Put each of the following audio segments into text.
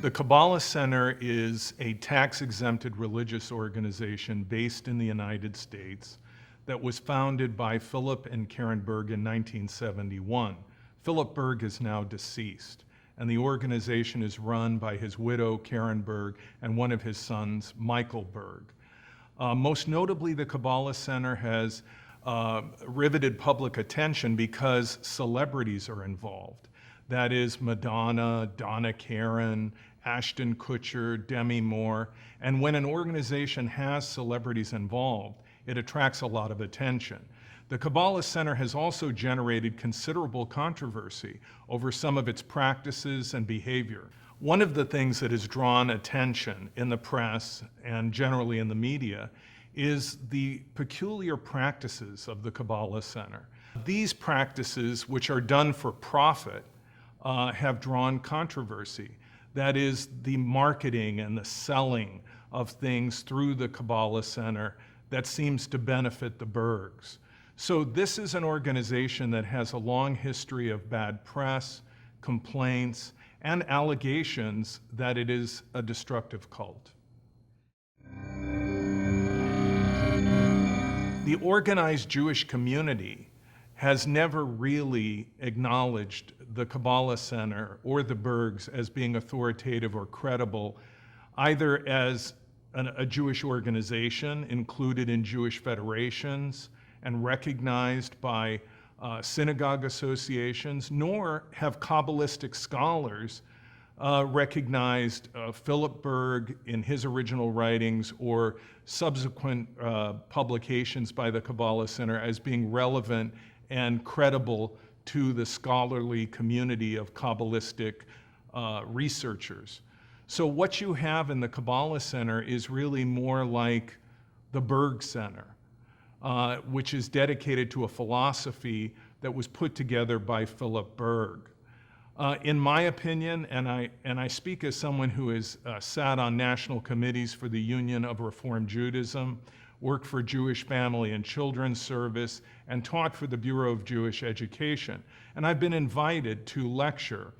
The Kabbalah Center is a tax-exempted religious organization based in the United States that was founded by Philip and Karen Berg in 1971. Philip Berg is now deceased, and the organization is run by his widow, Karen Berg, and one of his sons, Michael Berg. Most notably, the Kabbalah Center has riveted public attention because celebrities are involved. That is Madonna, Donna Karan, Ashton Kutcher, Demi Moore. And when an organization has celebrities involved, it attracts a lot of attention. The Kabbalah Center has also generated considerable controversy over some of its practices and behavior. One of the things that has drawn attention in the press and generally in the media is the peculiar practices of the Kabbalah Center. These practices, which are done for profit, have drawn controversy. That is, the marketing and the selling of things through the Kabbalah Center that seems to benefit the Bergs. So this is an organization that has a long history of bad press, complaints, and allegations that it is a destructive cult. The organized Jewish community has never really acknowledged the Kabbalah Center or the Bergs as being authoritative or credible, either as a Jewish organization included in Jewish federations and recognized by synagogue associations, nor have Kabbalistic scholars recognized Philip Berg in his original writings or subsequent publications by the Kabbalah Center as being relevant and credible to the scholarly community of Kabbalistic researchers. So what you have in the Kabbalah Center is really more like the Berg Center, which is dedicated to a philosophy that was put together by Philip Berg. In my opinion, and I speak as someone who has sat on national committees for the Union of Reform Judaism, worked for Jewish Family and Children's Service, and taught for the Bureau of Jewish Education. And I've been invited to lecture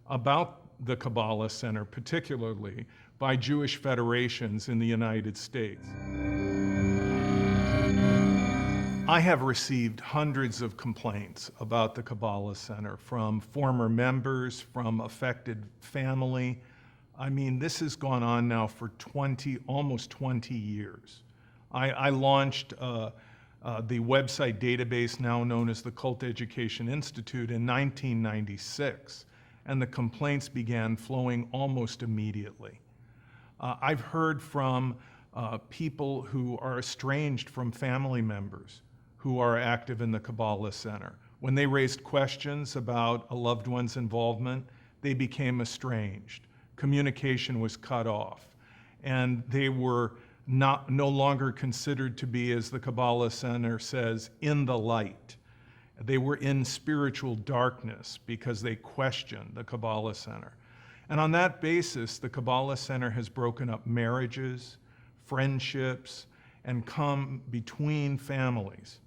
about the Kabbalah Center, particularly by Jewish federations in the United States. I have received hundreds of complaints about the Kabbalah Center from former members, from affected family. I mean, this has gone on now for almost 20 years. I launched the website database now known as the Cult Education Institute in 1996, and the complaints began flowing almost immediately. I've heard from people who are estranged from family members who are active in the Kabbalah Center. When they raised questions about a loved one's involvement, they became estranged. Communication was cut off, and they were no longer considered to be, as the Kabbalah Center says, in the light. They were in spiritual darkness because they questioned the Kabbalah Center. And on that basis, the Kabbalah Center has broken up marriages, friendships, and come between families.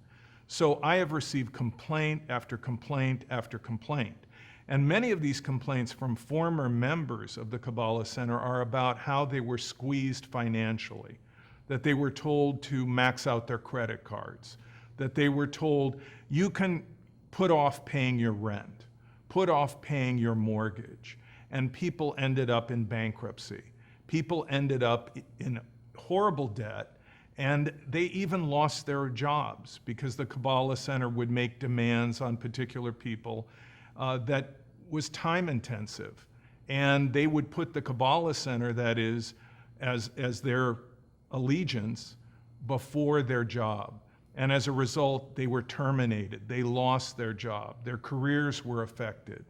So I have received complaint after complaint after complaint. And many of these complaints from former members of the Kabbalah Center are about how they were squeezed financially, that they were told to max out their credit cards, that they were told, you can put off paying your rent, put off paying your mortgage. And people ended up in bankruptcy. People ended up in horrible debt, and they even lost their jobs because the Kabbalah Center would make demands on particular people that was time intensive. And they would put the Kabbalah Center, that is, as their allegiance before their job. And as a result, they were terminated. They lost their job. Their careers were affected.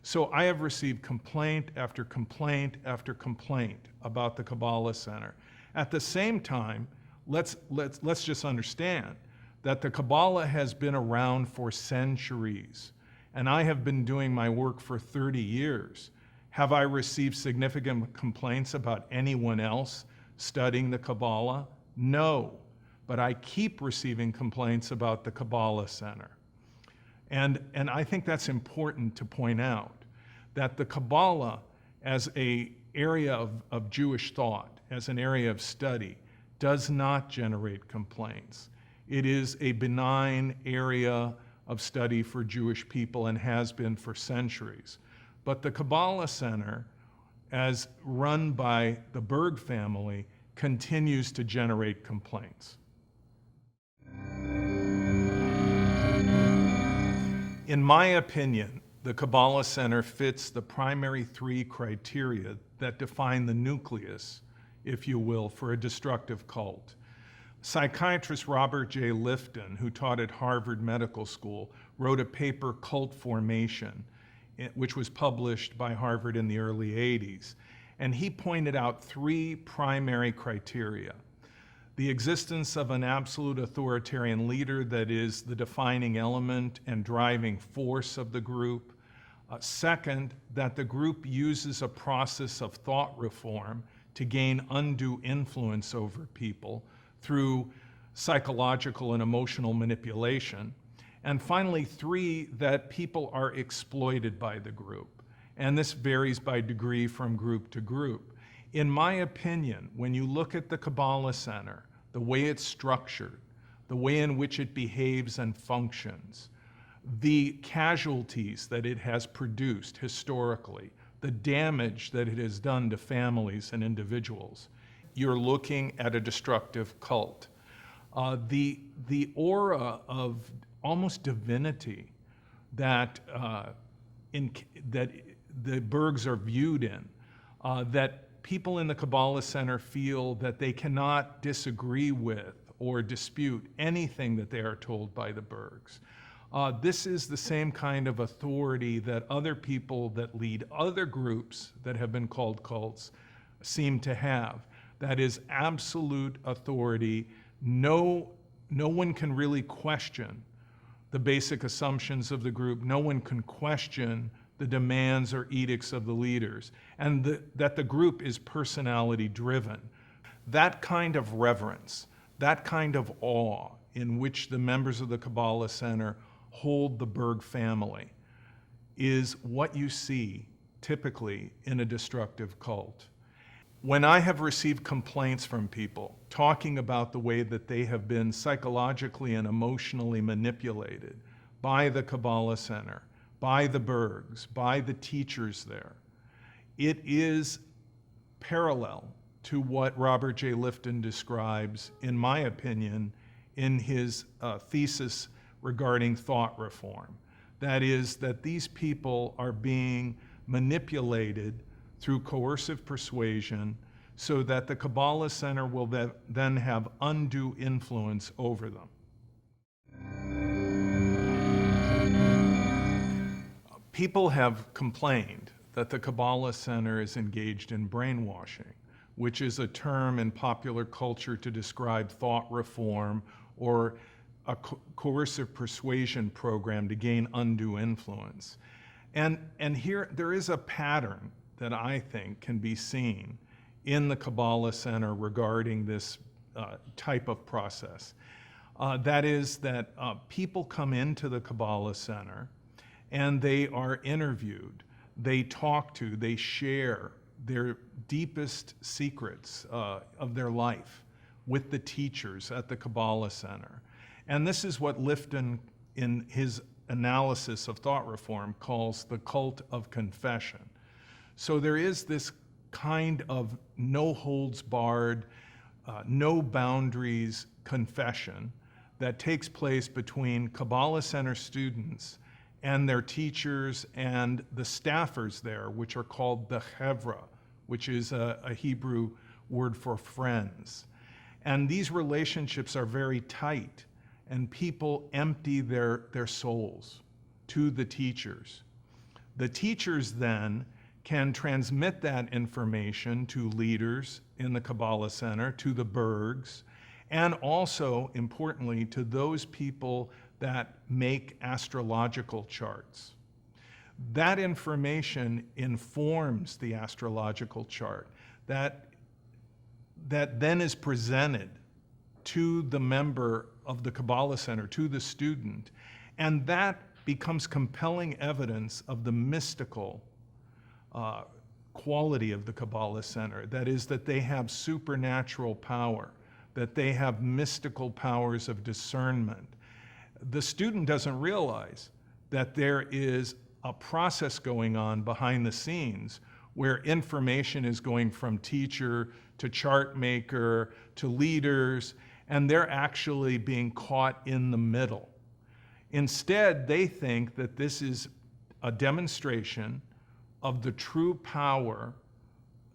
So I have received complaint after complaint after complaint about the Kabbalah Center. At the same time, let's just understand that the Kabbalah has been around for centuries, and I have been doing my work for 30 years. Have I received significant complaints about anyone else studying the Kabbalah? No, but I keep receiving complaints about the Kabbalah Center. And I think that's important to point out, that the Kabbalah as a area of Jewish thought, as an area of study, does not generate complaints. It is a benign area of study for Jewish people and has been for centuries. But the Kabbalah Center, as run by the Berg family, continues to generate complaints. In my opinion, the Kabbalah Center fits the primary three criteria that define the nucleus, if you will, for a destructive cult. Psychiatrist Robert J. Lifton, who taught at Harvard Medical School, wrote a paper, Cult Formation, which was published by Harvard in the early 80s. And he pointed out three primary criteria: the existence of an absolute authoritarian leader that is the defining element and driving force of the group. Second, that the group uses a process of thought reform to gain undue influence over people through psychological and emotional manipulation. And finally, three, that people are exploited by the group. And this varies by degree from group to group. In my opinion, when you look at the Kabbalah Center, the way it's structured, the way in which it behaves and functions, the casualties that it has produced historically, the damage that it has done to families and individuals, you're looking at a destructive cult. The aura of almost divinity that that the Bergs are viewed in, that people in the Kabbalah Center feel that they cannot disagree with or dispute anything that they are told by the Bergs. This is the same kind of authority that other people that lead other groups that have been called cults seem to have. That is absolute authority. No one can really question the basic assumptions of the group. No one can question the demands or edicts of the leaders, and that the group is personality driven. That kind of reverence, that kind of awe in which the members of the Kabbalah Center hold the Berg family is what you see typically in a destructive cult. When I have received complaints from people talking about the way that they have been psychologically and emotionally manipulated by the Kabbalah Center, by the Bergs, by the teachers there, it is parallel to what Robert J. Lifton describes, in my opinion, in his thesis regarding thought reform. That is, that these people are being manipulated through coercive persuasion so that the Kabbalah Center will then have undue influence over them. People have complained that the Kabbalah Center is engaged in brainwashing, which is a term in popular culture to describe thought reform or a coercive persuasion program to gain undue influence. And here there is a pattern that I think can be seen in the Kabbalah Center regarding this type of process. That is that people come into the Kabbalah Center and they are interviewed, they talk to, they share their deepest secrets of their life with the teachers at the Kabbalah Center. And this is what Lifton, in his analysis of thought reform, calls the cult of confession. So there is this kind of no holds barred, no boundaries confession that takes place between Kabbalah Center students and their teachers and the staffers there, which are called the Chevra, which is a Hebrew word for friends. And these relationships are very tight, and people empty their souls to the teachers. The teachers then can transmit that information to leaders in the Kabbalah Center, to the Bergs, and also, importantly, to those people that make astrological charts. That information informs the astrological chart that then is presented to the member of the Kabbalah Center, to the student, and that becomes compelling evidence of the mystical quality of the Kabbalah Center. That is, that they have supernatural power, that they have mystical powers of discernment. The student doesn't realize that there is a process going on behind the scenes where information is going from teacher to chart maker to leaders, and they're actually being caught in the middle. Instead, they think that this is a demonstration of the true power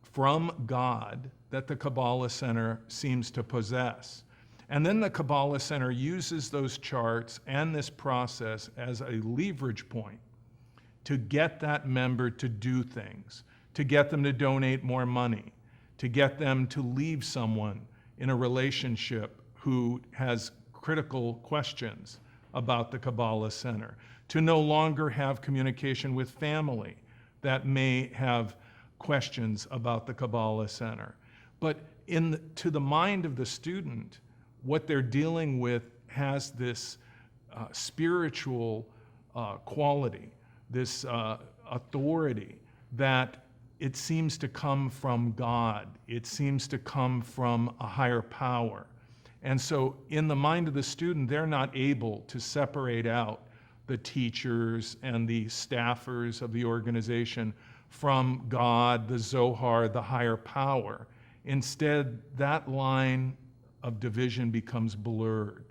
from God that the Kabbalah Center seems to possess. And then the Kabbalah Center uses those charts and this process as a leverage point to get that member to do things, to get them to donate more money, to get them to leave someone in a relationship who has critical questions about the Kabbalah Center, to no longer have communication with family that may have questions about the Kabbalah Center. But to the mind of the student, what they're dealing with has this spiritual quality, this authority that it seems to come from God. It seems to come from a higher power. And so in the mind of the student, they're not able to separate out the teachers and the staffers of the organization from God, the Zohar, the higher power. Instead, that line of division becomes blurred.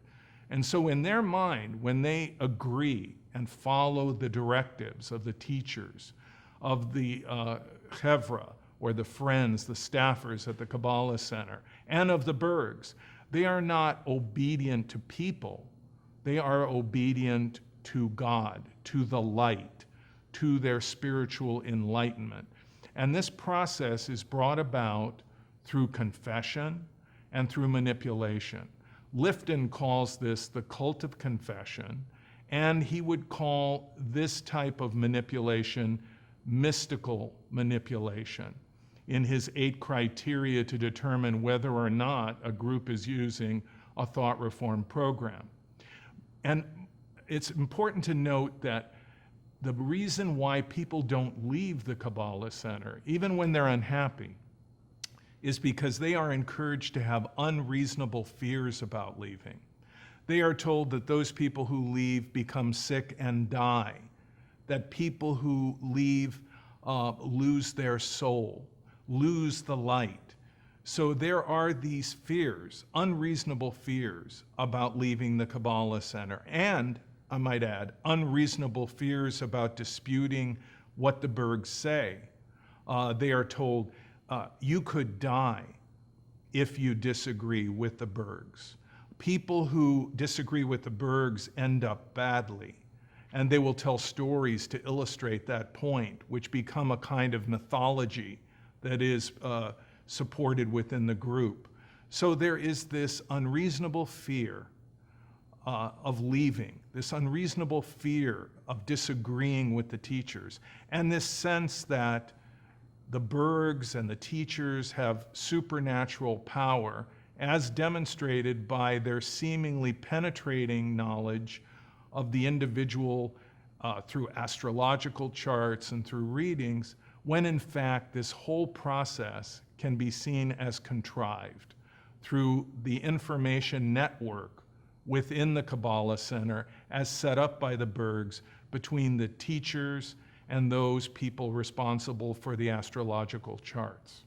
And so in their mind, when they agree and follow the directives of the teachers, of the Chevra, or the friends, the staffers at the Kabbalah Center, and of the Bergs, they are not obedient to people. They are obedient to God, to the light, to their spiritual enlightenment. And this process is brought about through confession and through manipulation. Lifton calls this the cult of confession, and he would call this type of manipulation mystical manipulation in his 8 criteria to determine whether or not a group is using a thought reform program. And it's important to note that the reason why people don't leave the Kabbalah Center, even when they're unhappy, is because they are encouraged to have unreasonable fears about leaving. They are told that those people who leave become sick and die, that people who leave lose their soul, lose the light. So there are these fears, unreasonable fears about leaving the Kabbalah Center, and, I might add, unreasonable fears about disputing what the Bergs say. They are told, you could die if you disagree with the Bergs. People who disagree with the Bergs end up badly, and they will tell stories to illustrate that point, which become a kind of mythology that is supported within the group. So there is this unreasonable fear of leaving, this unreasonable fear of disagreeing with the teachers, and this sense that the Bergs and the teachers have supernatural power, as demonstrated by their seemingly penetrating knowledge of the individual through astrological charts and through readings, when in fact this whole process can be seen as contrived through the information network within the Kabbalah Center as set up by the Bergs between the teachers and those people responsible for the astrological charts.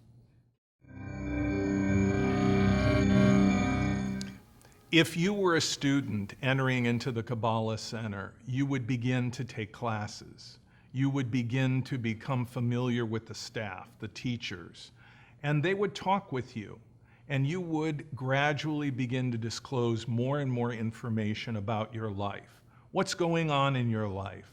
If you were a student entering into the Kabbalah Center, you would begin to take classes. You would begin to become familiar with the staff, the teachers, and they would talk with you, and you would gradually begin to disclose more and more information about your life. What's going on in your life?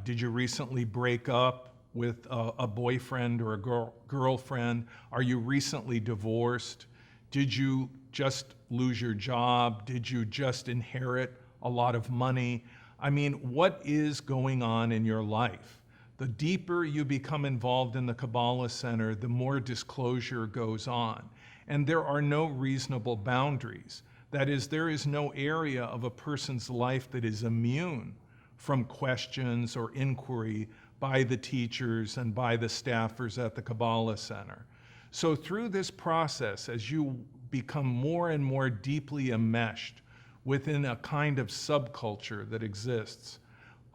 Did you recently break up with a boyfriend or a girlfriend? Are you recently divorced? Did you just lose your job? Did you just inherit a lot of money? I mean, what is going on in your life? The deeper you become involved in the Kabbalah Center, the more disclosure goes on. And there are no reasonable boundaries. That is, there is no area of a person's life that is immune from questions or inquiry by the teachers and by the staffers at the Kabbalah Center. So through this process, as you become more and more deeply enmeshed within a kind of subculture that exists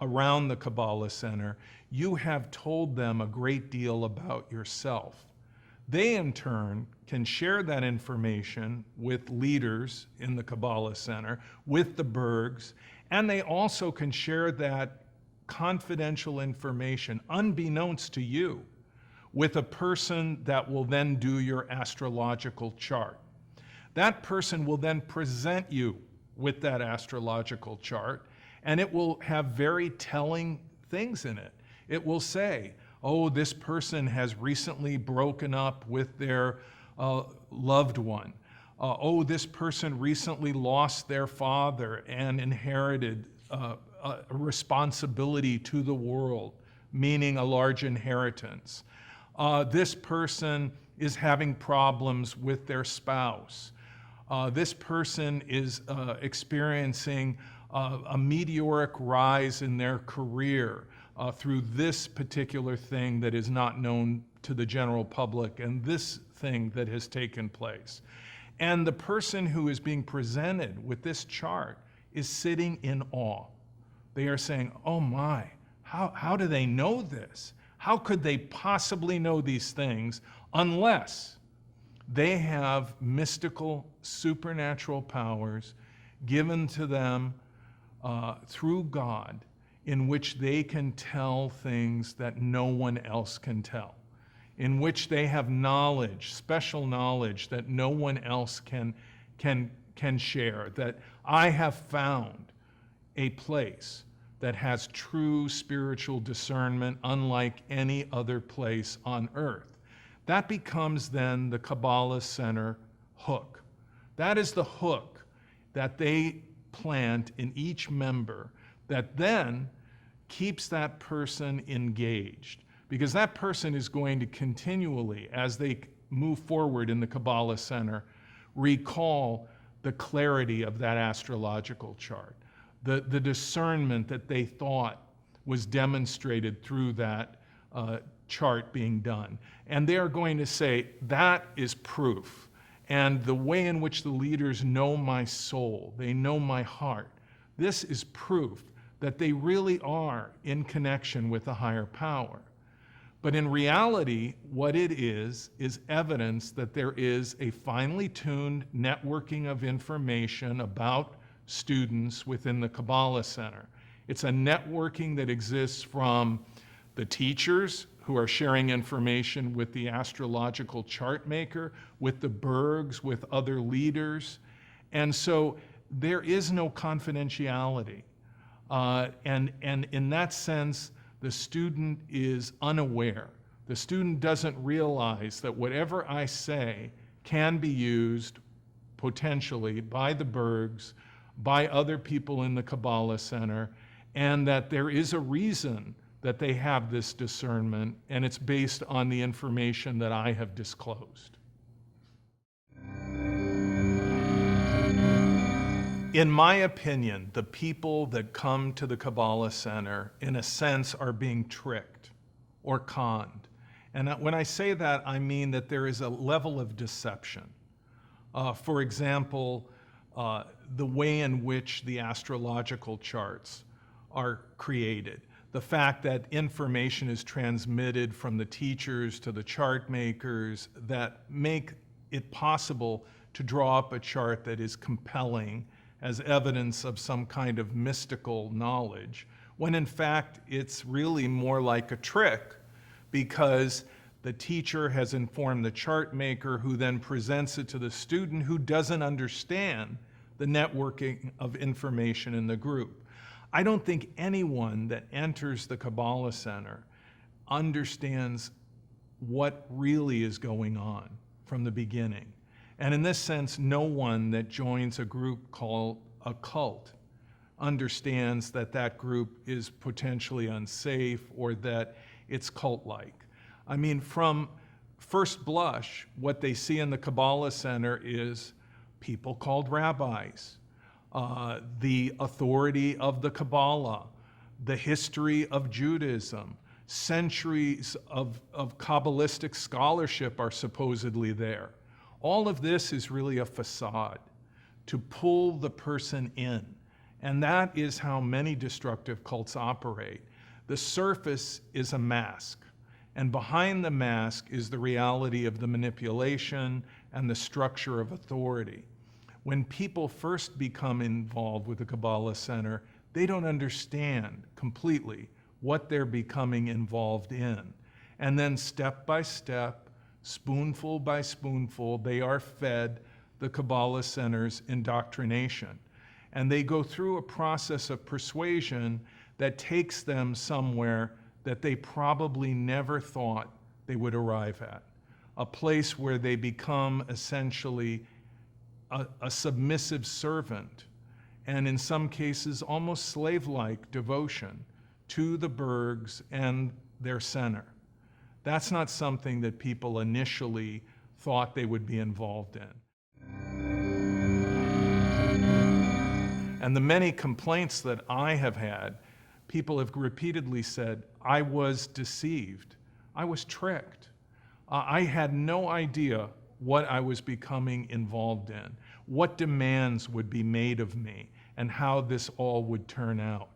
around the Kabbalah Center, you have told them a great deal about yourself. They, in turn, can share that information with leaders in the Kabbalah Center, with the Bergs, and they also can share that confidential information, unbeknownst to you, with a person that will then do your astrological chart. That person will then present you with that astrological chart, and it will have very telling things in it. It will say, oh, this person has recently broken up with their loved one. Oh, this person recently lost their father and inherited a responsibility to the world, meaning a large inheritance. This person is having problems with their spouse. This person is experiencing a meteoric rise in their career through this particular thing that is not known to the general public, and this thing that has taken place. And the person who is being presented with this chart is sitting in awe. They are saying, oh my, how do they know this? How could they possibly know these things unless they have mystical, supernatural powers given to them through God, in which they can tell things that no one else can tell, in which they have knowledge, special knowledge that no one else can share, that I have found a place that has true spiritual discernment unlike any other place on earth. That becomes then the Kabbalah Center hook. That is the hook that they plant in each member that then keeps that person engaged, because that person is going to continually, as they move forward in the Kabbalah Center, recall the clarity of that astrological chart, the discernment that they thought was demonstrated through that chart being done. And they are going to say, that is proof. And the way in which the leaders know my soul, they know my heart, this is proof that they really are in connection with a higher power. But in reality, what it is evidence that there is a finely tuned networking of information about students within the Kabbalah Center. It's a networking that exists from the teachers who are sharing information with the astrological chart maker, with the Bergs, with other leaders. And so there is no confidentiality. And in that sense, the student is unaware. The student doesn't realize that whatever I say can be used potentially by the Bergs, by other people in the Kabbalah Center, and that there is a reason that they have this discernment, and it's based on the information that I have disclosed. In my opinion, the people that come to the Kabbalah Center, in a sense, are being tricked or conned. And when I say that, I mean that there is a level of deception. For example, the way in which the astrological charts are created. The fact that information is transmitted from the teachers to the chart makers that make it possible to draw up a chart that is compelling as evidence of some kind of mystical knowledge, when in fact it's really more like a trick, because the teacher has informed the chart maker, who then presents it to the student who doesn't understand the networking of information in the group. I don't think anyone that enters the Kabbalah Center understands what really is going on from the beginning. And in this sense, no one that joins a group called a cult understands that that group is potentially unsafe or that it's cult-like. I mean, from first blush, what they see in the Kabbalah Center is people called rabbis, the authority of the Kabbalah, the history of Judaism, Centuries of Kabbalistic scholarship are supposedly there. All of this is really a facade to pull the person in. And that is how many destructive cults operate. The surface is a mask. And behind the mask is the reality of the manipulation and the structure of authority. When people first become involved with the Kabbalah Center, they don't understand completely what they're becoming involved in. And then step by step, spoonful by spoonful, they are fed the Kabbalah Center's indoctrination. And they go through a process of persuasion that takes them somewhere that they probably never thought they would arrive at. A place where they become essentially a submissive servant, and in some cases almost slave-like devotion to the Bergs and their center. That's not something that people initially thought they would be involved in. And the many complaints that I have had, people have repeatedly said, I was deceived, I was tricked. I had no idea what I was becoming involved in, what demands would be made of me, and how this all would turn out.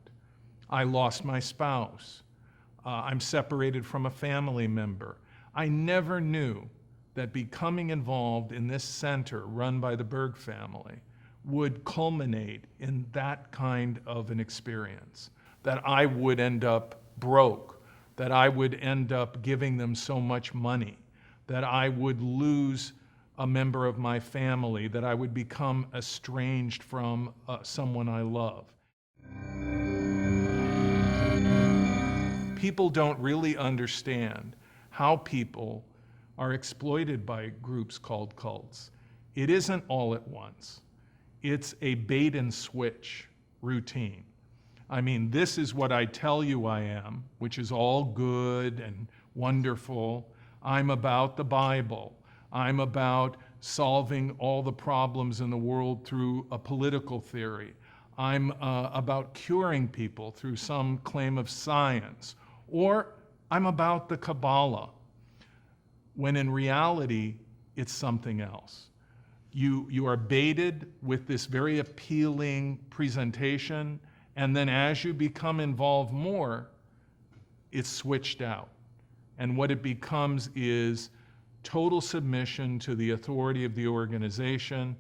I lost my spouse. I'm separated from a family member. I never knew that becoming involved in this center run by the Berg family would culminate in that kind of an experience, that I would end up broke, that I would end up giving them so much money, that I would lose a member of my family, that I would become estranged from someone I love. People don't really understand how people are exploited by groups called cults. It isn't all at once. It's a bait and switch routine. I mean, this is what I tell you I am, which is all good and wonderful. I'm about the Bible. I'm about solving all the problems in the world through a political theory. I'm about curing people through some claim of science. Or I'm about the Kabbalah, when in reality, it's something else. You are baited with this very appealing presentation, and then as you become involved more, it's switched out. And what it becomes is total submission to the authority of the organization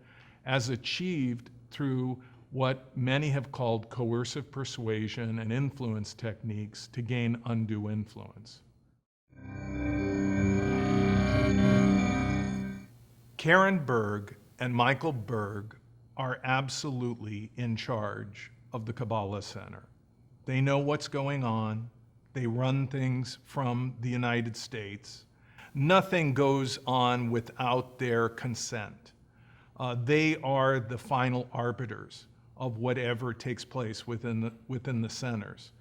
as achieved through what many have called coercive persuasion and influence techniques to gain undue influence. Karen Berg and Michael Berg are absolutely in charge of the Kabbalah Center. They know what's going on. They run things from the United States. Nothing goes on without their consent. They are the final arbiters of whatever takes place within the centers.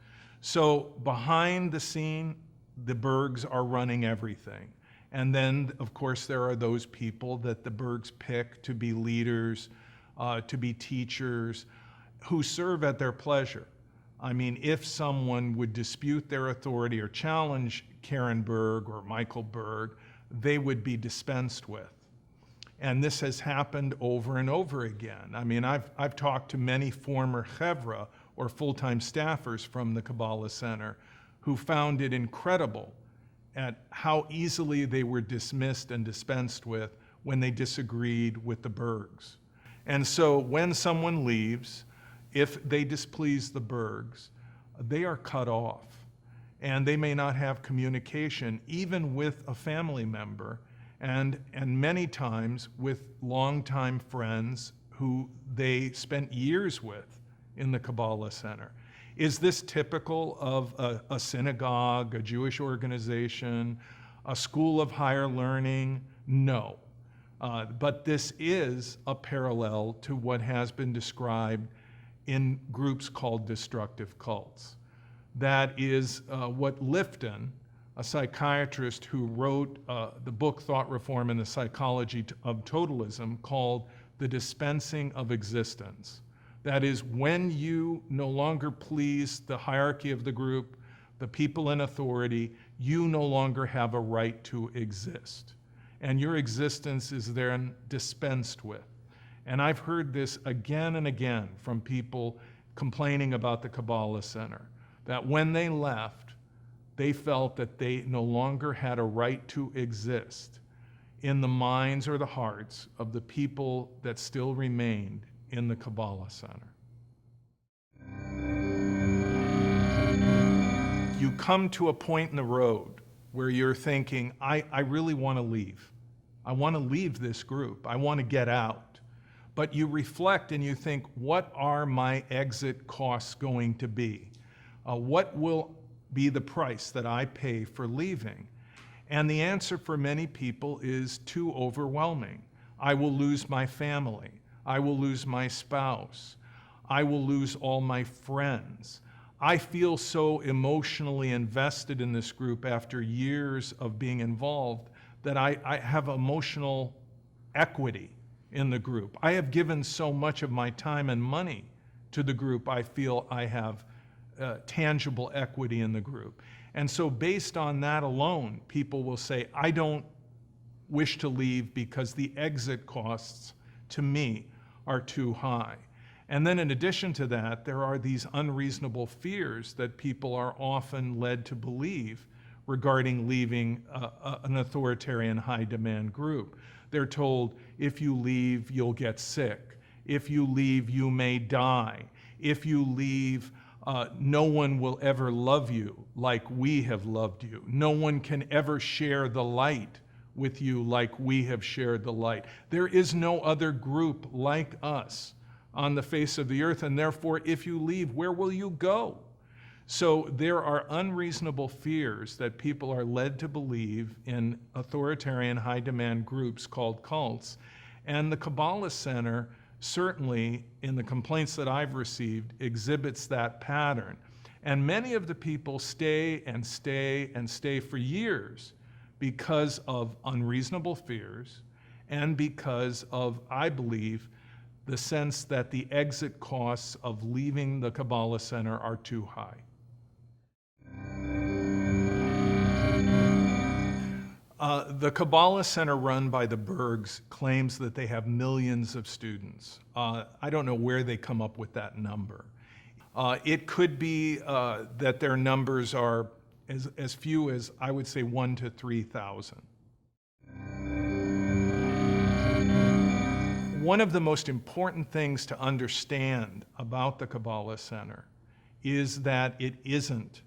So behind the scene, the Bergs are running everything. And then, of course, there are those people that the Bergs pick to be leaders, to be teachers, who serve at their pleasure. I mean, if someone would dispute their authority or challenge Karen Berg or Michael Berg, they would be dispensed with. And this has happened over and over again. I mean, I've talked to many former chevra or full-time staffers from the Kabbalah Center who found it incredible at how easily they were dismissed and dispensed with when they disagreed with the Bergs. And so when someone leaves, if they displease the Bergs, they are cut off. And they may not have communication even with a family member, and many times with longtime friends who they spent years with in the Kabbalah Center. Is this typical of a synagogue, a Jewish organization, a school of higher learning? No. But this is a parallel to what has been described in groups called destructive cults. That is what Lifton, a psychiatrist who wrote the book Thought Reform and the Psychology of Totalism, called the dispensing of existence. That is, when you no longer please the hierarchy of the group, the people in authority, you no longer have a right to exist. And your existence is then dispensed with. And I've heard this again and again from people complaining about the Kabbalah Center, that when they left, they felt that they no longer had a right to exist in the minds or the hearts of the people that still remained in the Kabbalah Center. You come to a point in the road where you're thinking, I really want to leave. I want to leave this group. I want to get out. But you reflect and you think, what are my exit costs going to be? What will be the price that I pay for leaving? And the answer for many people is too overwhelming. I will lose my family. I will lose my spouse. I will lose all my friends. I feel so emotionally invested in this group after years of being involved that I have emotional equity in the group. I have given so much of my time and money to the group, I feel I have tangible equity in the group. And so based on that alone, people will say, I don't wish to leave because the exit costs to me are too high. And then in addition to that, there are these unreasonable fears that people are often led to believe regarding leaving an authoritarian high-demand group. They're told, if you leave, you'll get sick. If you leave, you may die. If you leave, no one will ever love you like we have loved you. No one can ever share the light with you like we have shared the light. There is no other group like us on the face of the earth, and therefore, if you leave, where will you go? So there are unreasonable fears that people are led to believe in authoritarian high-demand groups called cults, and the Kabbalah Center, certainly in the complaints that I've received, exhibits that pattern. And many of the people stay and stay and stay for years because of unreasonable fears and because of, I believe, the sense that the exit costs of leaving the Kabbalah Center are too high. The Kabbalah Center run by the Bergs claims that they have millions of students. I don't know where they come up with that number. It could be that their numbers are as few as, I would say, 1,000 to 3,000. One of the most important things to understand about the Kabbalah Center is that it isn't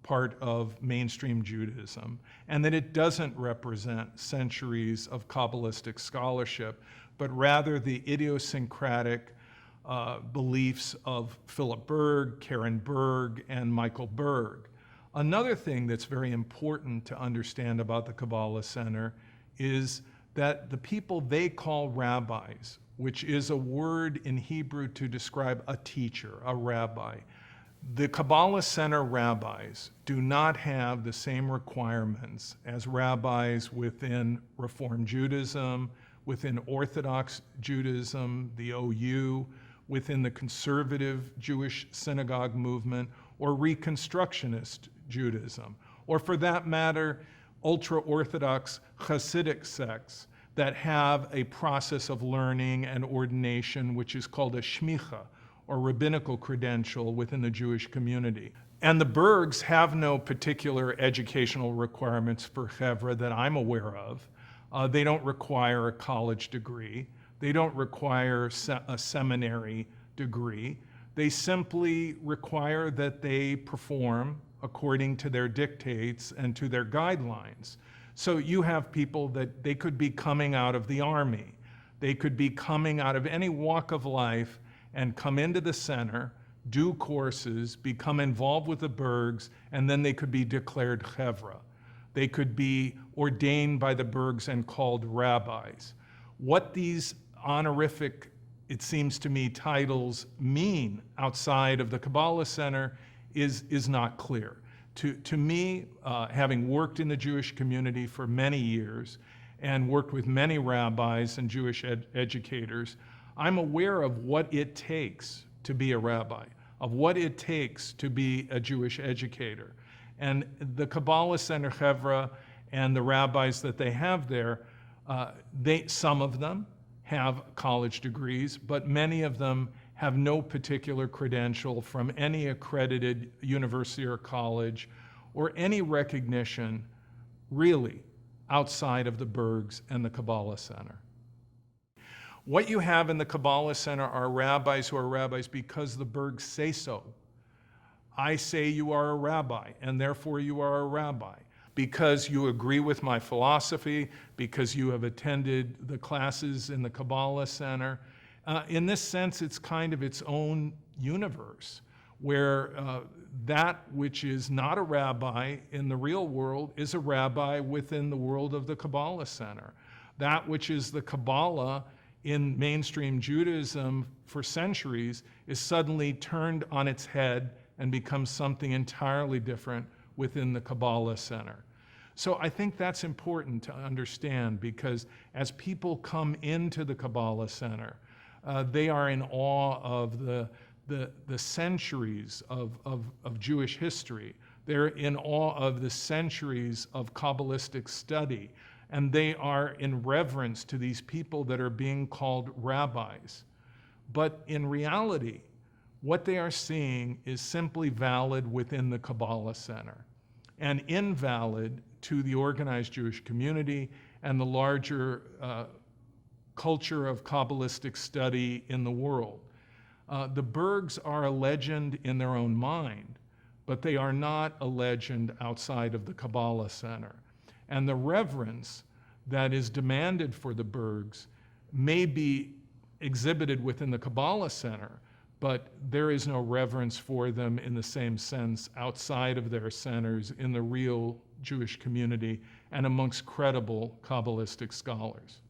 part of mainstream Judaism, and that it doesn't represent centuries of Kabbalistic scholarship, but rather the idiosyncratic beliefs of Philip Berg, Karen Berg, and Michael Berg. Another thing that's very important to understand about the Kabbalah Center is that the people they call rabbis, which is a word in Hebrew to describe a teacher, a rabbi, the Kabbalah Center rabbis do not have the same requirements as rabbis within Reform Judaism, within Orthodox Judaism, the OU, within the conservative Jewish synagogue movement, or Reconstructionist Judaism, or for that matter, ultra-Orthodox Hasidic sects that have a process of learning and ordination which is called a shmicha, or rabbinical credential within the Jewish community. And the Bergs have no particular educational requirements for chevra that I'm aware of. They don't require a college degree. They don't require a seminary degree. They simply require that they perform according to their dictates and to their guidelines. So you have people that they could be coming out of the army. They could be coming out of any walk of life and come into the center, do courses, become involved with the Bergs, and then they could be declared chevra. They could be ordained by the Bergs and called rabbis. What these honorific, it seems to me, titles mean outside of the Kabbalah Center is not clear. To me, having worked in the Jewish community for many years and worked with many rabbis and Jewish educators, I'm aware of what it takes to be a rabbi, of what it takes to be a Jewish educator. And the Kabbalah Center Chevra and the rabbis that they have there, some of them have college degrees, but many of them have no particular credential from any accredited university or college or any recognition really outside of the Bergs and the Kabbalah Center. What you have in the Kabbalah Center are rabbis who are rabbis because the Bergs say so. I say you are a rabbi, and therefore you are a rabbi. Because you agree with my philosophy, because you have attended the classes in the Kabbalah Center. In this sense, it's kind of its own universe, where that which is not a rabbi in the real world is a rabbi within the world of the Kabbalah Center. That which is the Kabbalah in mainstream Judaism for centuries is suddenly turned on its head and becomes something entirely different within the Kabbalah Center. So I think that's important to understand, because as people come into the Kabbalah Center, they are in awe of the centuries of Jewish history. They're in awe of the centuries of Kabbalistic study, and they are in reverence to these people that are being called rabbis. But in reality, what they are seeing is simply valid within the Kabbalah Center and invalid to the organized Jewish community and the larger culture of Kabbalistic study in the world. The Bergs are a legend in their own mind, but they are not a legend outside of the Kabbalah Center. And the reverence that is demanded for the Bergs may be exhibited within the Kabbalah Center, but there is no reverence for them in the same sense outside of their centers in the real Jewish community and amongst credible Kabbalistic scholars.